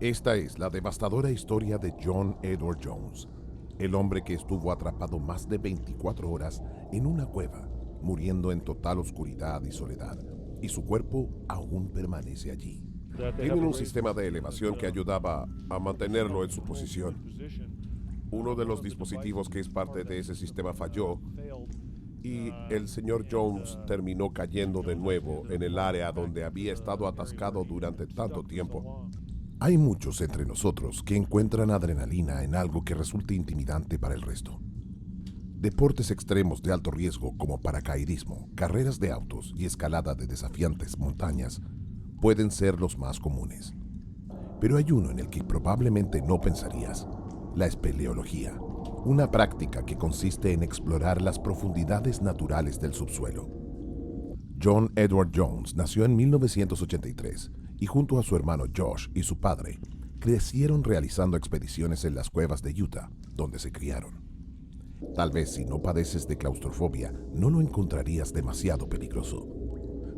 Esta es la devastadora historia de John Edward Jones, el hombre que estuvo atrapado más de 24 horas en una cueva, muriendo en total oscuridad y soledad, y su cuerpo aún permanece allí. Tienen un sistema de elevación que ayudaba a mantenerlo en su posición. Uno de los dispositivos que es parte de ese sistema falló y el señor Jones terminó cayendo de nuevo en el área donde había estado atascado durante tanto tiempo. Hay muchos entre nosotros que encuentran adrenalina en algo que resulte intimidante para el resto. Deportes extremos de alto riesgo como paracaidismo, carreras de autos y escalada de desafiantes montañas pueden ser los más comunes. Pero hay uno en el que probablemente no pensarías: la espeleología, una práctica que consiste en explorar las profundidades naturales del subsuelo. John Edward Jones nació en 1983 y junto a su hermano Josh y su padre, crecieron realizando expediciones en las cuevas de Utah, donde se criaron. Tal vez si no padeces de claustrofobia, no lo encontrarías demasiado peligroso,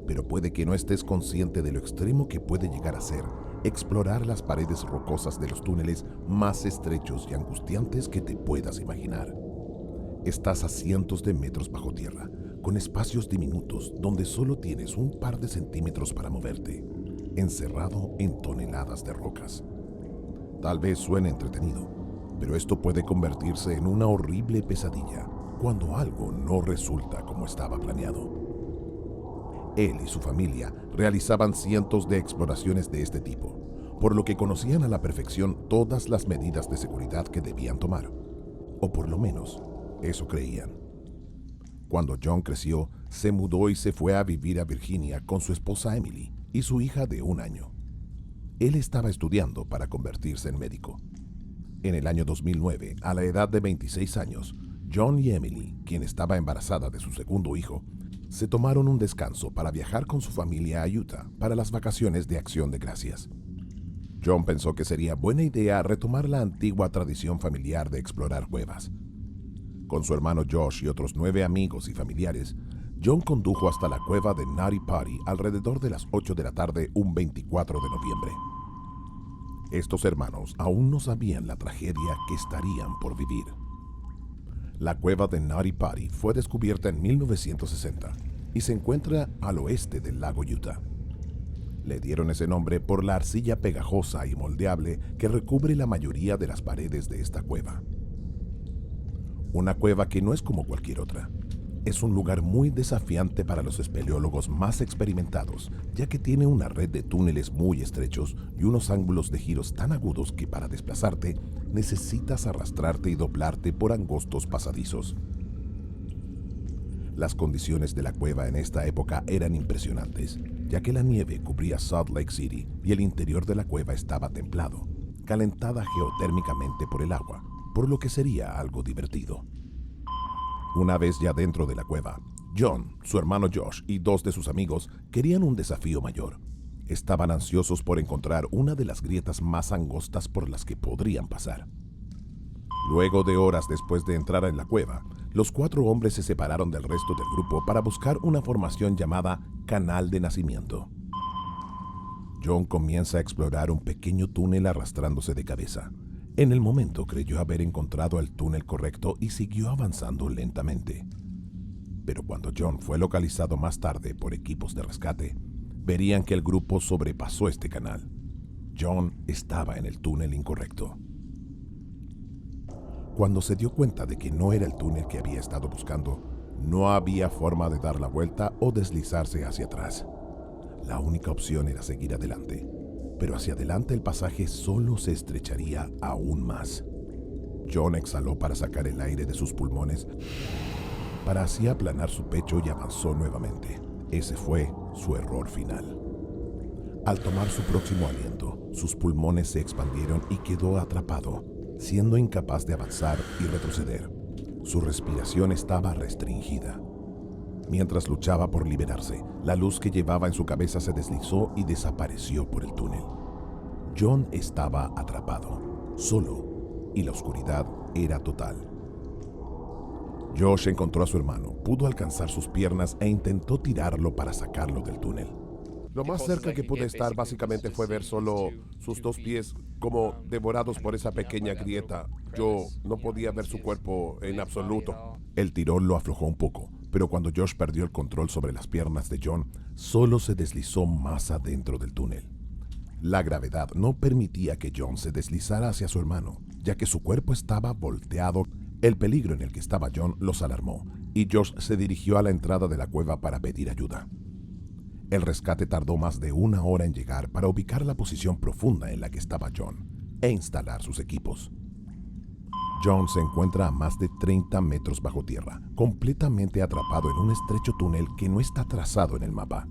pero puede que no estés consciente de lo extremo que puede llegar a ser explorar las paredes rocosas de los túneles más estrechos y angustiantes que te puedas imaginar. Estás a cientos de metros bajo tierra, con espacios diminutos donde solo tienes un par de centímetros para moverte, encerrado en toneladas de rocas. Tal vez suene entretenido, pero esto puede convertirse en una horrible pesadilla cuando algo no resulta como estaba planeado. Él y su familia realizaban cientos de exploraciones de este tipo, por lo que conocían a la perfección todas las medidas de seguridad que debían tomar, o por lo menos eso creían. Cuando John creció, se mudó y se fue a vivir a Virginia con su esposa Emily y su hija de 1 año. Él estaba estudiando para convertirse en médico. En el año 2009, a la edad de 26 años, John y Emily, quien estaba embarazada de su segundo hijo, se tomaron un descanso para viajar con su familia a Utah para las vacaciones de Acción de Gracias. John pensó que sería buena idea retomar la antigua tradición familiar de explorar cuevas. Con su hermano Josh y otros 9 amigos y familiares, John condujo hasta la cueva de Nutty Potty alrededor de las 8 de la tarde un 24 de noviembre. Estos hermanos aún no sabían la tragedia que estarían por vivir. La cueva de Nutty Potty fue descubierta en 1960 y se encuentra al oeste del lago Utah. Le dieron ese nombre por la arcilla pegajosa y moldeable que recubre la mayoría de las paredes de esta cueva. Una cueva que no es como cualquier otra. Es un lugar muy desafiante para los espeleólogos más experimentados, ya que tiene una red de túneles muy estrechos y unos ángulos de giros tan agudos que para desplazarte necesitas arrastrarte y doblarte por angostos pasadizos. Las condiciones de la cueva en esta época eran impresionantes, ya que la nieve cubría Salt Lake City y el interior de la cueva estaba templado, calentada geotérmicamente por el agua, por lo que sería algo divertido. Una vez ya dentro de la cueva, John, su hermano Josh y 2 de sus amigos querían un desafío mayor. Estaban ansiosos por encontrar una de las grietas más angostas por las que podrían pasar. Luego de horas después de entrar en la cueva, los 4 hombres se separaron del resto del grupo para buscar una formación llamada Canal de Nacimiento. John comienza a explorar un pequeño túnel arrastrándose de cabeza. En el momento creyó haber encontrado el túnel correcto y siguió avanzando lentamente. Pero cuando John fue localizado más tarde por equipos de rescate, verían que el grupo sobrepasó este canal. John estaba en el túnel incorrecto. Cuando se dio cuenta de que no era el túnel que había estado buscando, no había forma de dar la vuelta o deslizarse hacia atrás. La única opción era seguir adelante, pero hacia adelante el pasaje solo se estrecharía aún más. John exhaló para sacar el aire de sus pulmones, para así aplanar su pecho y avanzó nuevamente. Ese fue su error final. Al tomar su próximo aliento, sus pulmones se expandieron y quedó atrapado, siendo incapaz de avanzar y retroceder. Su respiración estaba restringida. Mientras luchaba por liberarse, la luz que llevaba en su cabeza se deslizó y desapareció por el túnel. John estaba atrapado, solo, y la oscuridad era total. Josh encontró a su hermano, pudo alcanzar sus piernas e intentó tirarlo para sacarlo del túnel. Lo más cerca que pude estar básicamente fue ver solo sus dos pies como devorados por esa pequeña grieta. Yo no podía ver su cuerpo en absoluto. El tirón lo aflojó un poco, pero cuando Josh perdió el control sobre las piernas de John, solo se deslizó más adentro del túnel. La gravedad no permitía que John se deslizara hacia su hermano, ya que su cuerpo estaba volteado. El peligro en el que estaba John los alarmó, y Josh se dirigió a la entrada de la cueva para pedir ayuda. El rescate tardó más de 1 hora en llegar para ubicar la posición profunda en la que estaba John e instalar sus equipos. John se encuentra a más de 30 metros bajo tierra, completamente atrapado en un estrecho túnel que no está trazado en el mapa.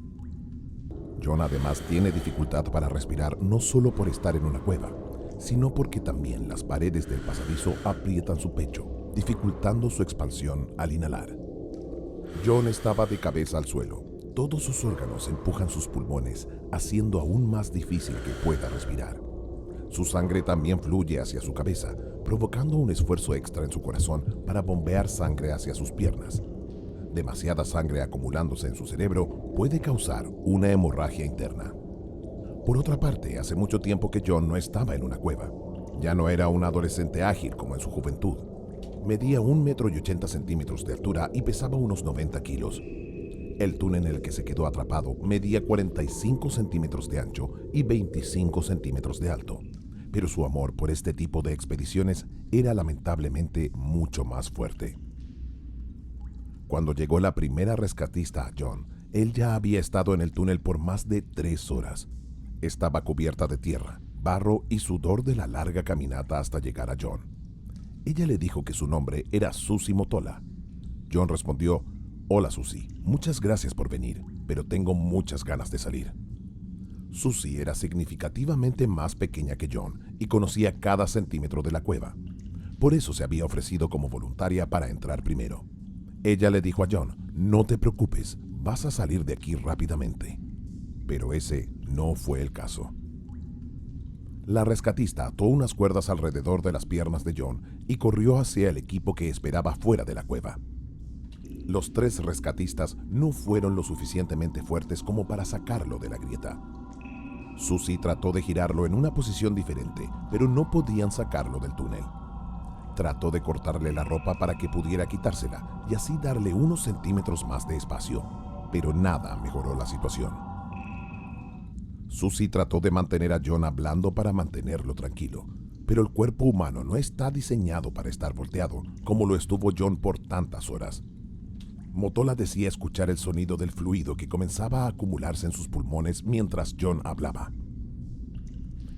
John además tiene dificultad para respirar no solo por estar en una cueva, sino porque también las paredes del pasadizo aprietan su pecho, dificultando su expansión al inhalar. John estaba de cabeza al suelo. Todos sus órganos empujan sus pulmones, haciendo aún más difícil que pueda respirar. Su sangre también fluye hacia su cabeza, provocando un esfuerzo extra en su corazón para bombear sangre hacia sus piernas. Demasiada sangre acumulándose en su cerebro puede causar una hemorragia interna. Por otra parte, hace mucho tiempo que John no estaba en una cueva. Ya no era un adolescente ágil como en su juventud. Medía 1,80 m de altura y pesaba unos 90 kilos. El túnel en el que se quedó atrapado medía 45 centímetros de ancho y 25 centímetros de alto, pero su amor por este tipo de expediciones era lamentablemente mucho más fuerte. Cuando llegó la primera rescatista a John, él ya había estado en el túnel por más de 3 horas. Estaba cubierta de tierra, barro y sudor de la larga caminata hasta llegar a John. Ella le dijo que su nombre era Susie Motola. John respondió: «Hola Susie, muchas gracias por venir, pero tengo muchas ganas de salir». Susie era significativamente más pequeña que John y conocía cada centímetro de la cueva. Por eso se había ofrecido como voluntaria para entrar primero. Ella le dijo a John: «No te preocupes, vas a salir de aquí rápidamente». Pero ese no fue el caso. La rescatista ató unas cuerdas alrededor de las piernas de John y corrió hacia el equipo que esperaba fuera de la cueva. Los 3 rescatistas no fueron lo suficientemente fuertes como para sacarlo de la grieta. Susie trató de girarlo en una posición diferente, pero no podían sacarlo del túnel. Trató de cortarle la ropa para que pudiera quitársela y así darle unos centímetros más de espacio, pero nada mejoró la situación. Susie trató de mantener a John hablando para mantenerlo tranquilo, pero el cuerpo humano no está diseñado para estar volteado como lo estuvo John por tantas horas. Motola decía escuchar el sonido del fluido que comenzaba a acumularse en sus pulmones mientras John hablaba.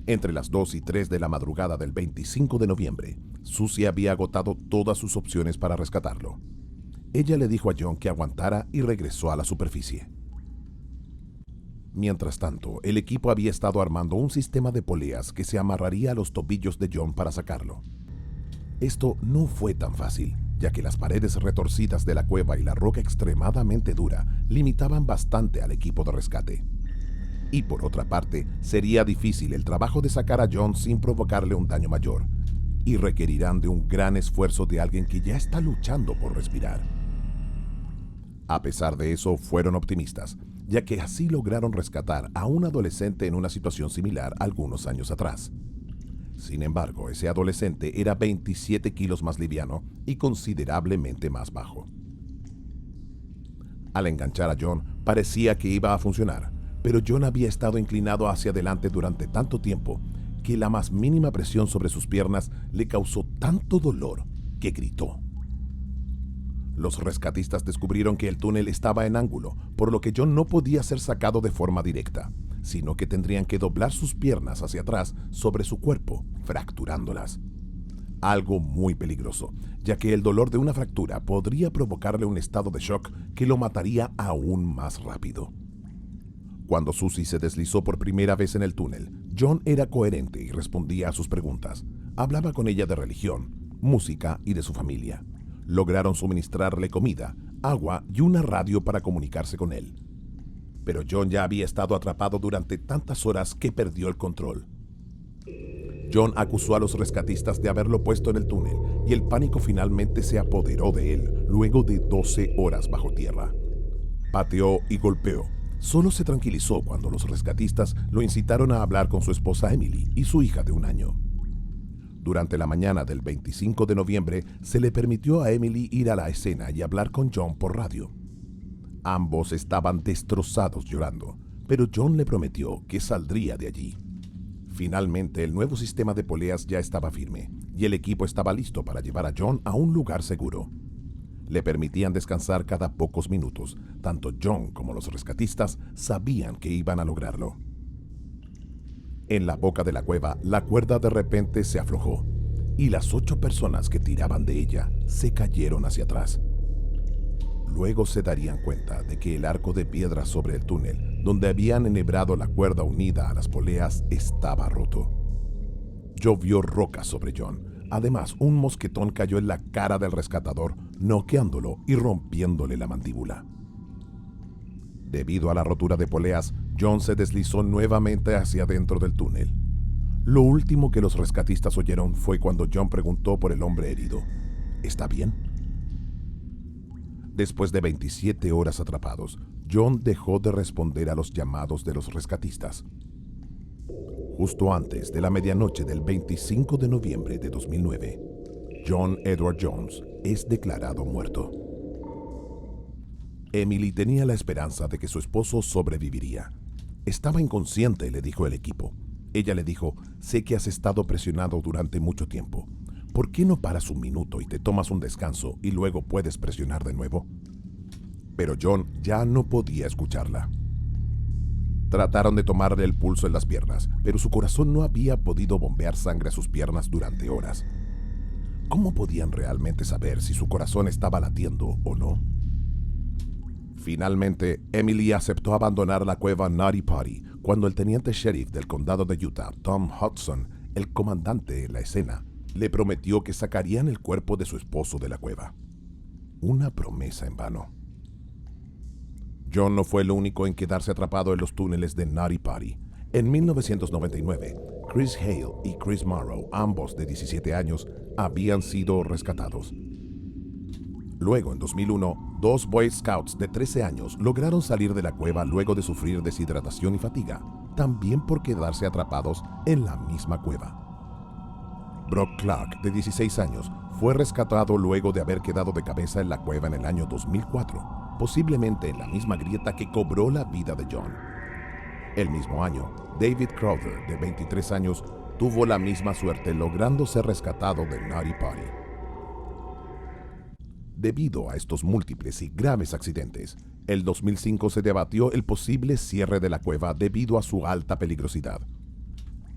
Entre las 2 y 3 de la madrugada del 25 de noviembre, Susie había agotado todas sus opciones para rescatarlo. Ella le dijo a John que aguantara y regresó a la superficie. Mientras tanto, el equipo había estado armando un sistema de poleas que se amarraría a los tobillos de John para sacarlo. Esto no fue tan fácil, ya que las paredes retorcidas de la cueva y la roca extremadamente dura limitaban bastante al equipo de rescate. Y por otra parte, sería difícil el trabajo de sacar a John sin provocarle un daño mayor, y requerirán de un gran esfuerzo de alguien que ya está luchando por respirar. A pesar de eso, fueron optimistas, ya que así lograron rescatar a un adolescente en una situación similar algunos años atrás. Sin embargo, ese adolescente era 27 kilos más liviano y considerablemente más bajo. Al enganchar a John, parecía que iba a funcionar, pero John había estado inclinado hacia adelante durante tanto tiempo que la más mínima presión sobre sus piernas le causó tanto dolor que gritó. Los rescatistas descubrieron que el túnel estaba en ángulo, por lo que John no podía ser sacado de forma directa, sino que tendrían que doblar sus piernas hacia atrás sobre su cuerpo, fracturándolas. Algo muy peligroso, ya que el dolor de una fractura podría provocarle un estado de shock que lo mataría aún más rápido. Cuando Susie se deslizó por primera vez en el túnel, John era coherente y respondía a sus preguntas. Hablaba con ella de religión, música y de su familia. Lograron suministrarle comida, agua y una radio para comunicarse con él. Pero John ya había estado atrapado durante tantas horas que perdió el control. John acusó a los rescatistas de haberlo puesto en el túnel y el pánico finalmente se apoderó de él luego de 12 horas bajo tierra. Pateó y golpeó, Solo se tranquilizó cuando los rescatistas lo incitaron a hablar con su esposa Emily y su hija de 1 año. Durante la mañana del 25 de noviembre se le permitió a Emily ir a la escena y hablar con John por radio. Ambos estaban destrozados llorando, pero John le prometió que saldría de allí. Finalmente, el nuevo sistema de poleas ya estaba firme y el equipo estaba listo para llevar a John a un lugar seguro. Le permitían descansar cada pocos minutos. Tanto John como los rescatistas sabían que iban a lograrlo. En la boca de la cueva, la cuerda de repente se aflojó y las 8 personas que tiraban de ella se cayeron hacia atrás. Luego se darían cuenta de que el arco de piedra sobre el túnel, donde habían enhebrado la cuerda unida a las poleas, estaba roto. Llovió rocas sobre John. Además, un mosquetón cayó en la cara del rescatador, noqueándolo y rompiéndole la mandíbula. Debido a la rotura de poleas, John se deslizó nuevamente hacia dentro del túnel. Lo último que los rescatistas oyeron fue cuando John preguntó por el hombre herido. ¿Está bien? Después de 27 horas atrapados, John dejó de responder a los llamados de los rescatistas. Justo antes de la medianoche del 25 de noviembre de 2009, John Edward Jones es declarado muerto. Emily tenía la esperanza de que su esposo sobreviviría. Estaba inconsciente, le dijo el equipo. Ella le dijo: sé que has estado presionado durante mucho tiempo. ¿Por qué no paras un minuto y te tomas un descanso y luego puedes presionar de nuevo? Pero John ya no podía escucharla. Trataron de tomarle el pulso en las piernas, pero su corazón no había podido bombear sangre a sus piernas durante horas. ¿Cómo podían realmente saber si su corazón estaba latiendo o no? Finalmente, Emily aceptó abandonar la cueva Naughty Potty cuando el teniente sheriff del condado de Utah, Tom Hudson, el comandante en la escena, le prometió que sacarían el cuerpo de su esposo de la cueva. Una promesa en vano. John no fue el único en quedarse atrapado en los túneles de Naughty Potty. En 1999, Chris Hale y Chris Morrow, ambos de 17 años, habían sido rescatados. Luego, en 2001, 2 Boy Scouts de 13 años lograron salir de la cueva luego de sufrir deshidratación y fatiga, también por quedarse atrapados en la misma cueva. Brock Clark, de 16 años, fue rescatado luego de haber quedado de cabeza en la cueva en el año 2004, posiblemente en la misma grieta que cobró la vida de John. El mismo año, David Crowther, de 23 años, tuvo la misma suerte logrando ser rescatado de Naughty Potty. Debido a estos múltiples y graves accidentes, el 2005 se debatió el posible cierre de la cueva debido a su alta peligrosidad.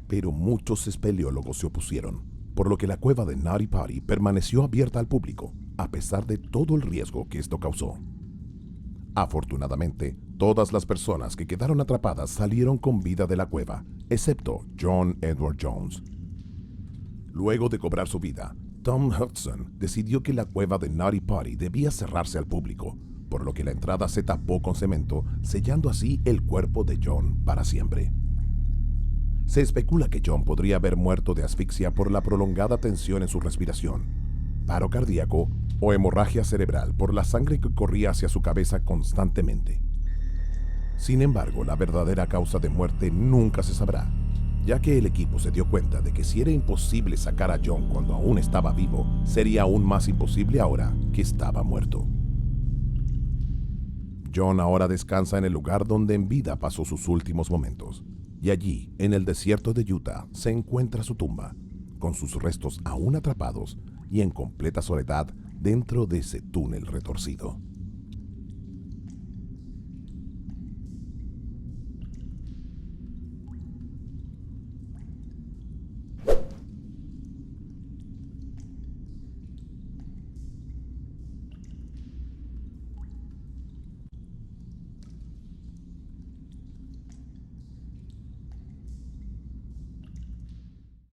Pero muchos espeleólogos se opusieron, por lo que la cueva de Naughty Potty permaneció abierta al público, a pesar de todo el riesgo que esto causó. Afortunadamente, todas las personas que quedaron atrapadas salieron con vida de la cueva, excepto John Edward Jones. Luego de cobrar su vida, Tom Hudson decidió que la cueva de Naughty Potty debía cerrarse al público, por lo que la entrada se tapó con cemento, sellando así el cuerpo de John para siempre. Se especula que John podría haber muerto de asfixia por la prolongada tensión en su respiración, paro cardíaco o hemorragia cerebral por la sangre que corría hacia su cabeza constantemente. Sin embargo, la verdadera causa de muerte nunca se sabrá, ya que el equipo se dio cuenta de que si era imposible sacar a John cuando aún estaba vivo, sería aún más imposible ahora que estaba muerto. John ahora descansa en el lugar donde en vida pasó sus últimos momentos, y allí, en el desierto de Utah, se encuentra su tumba, con sus restos aún atrapados y en completa soledad dentro de ese túnel retorcido.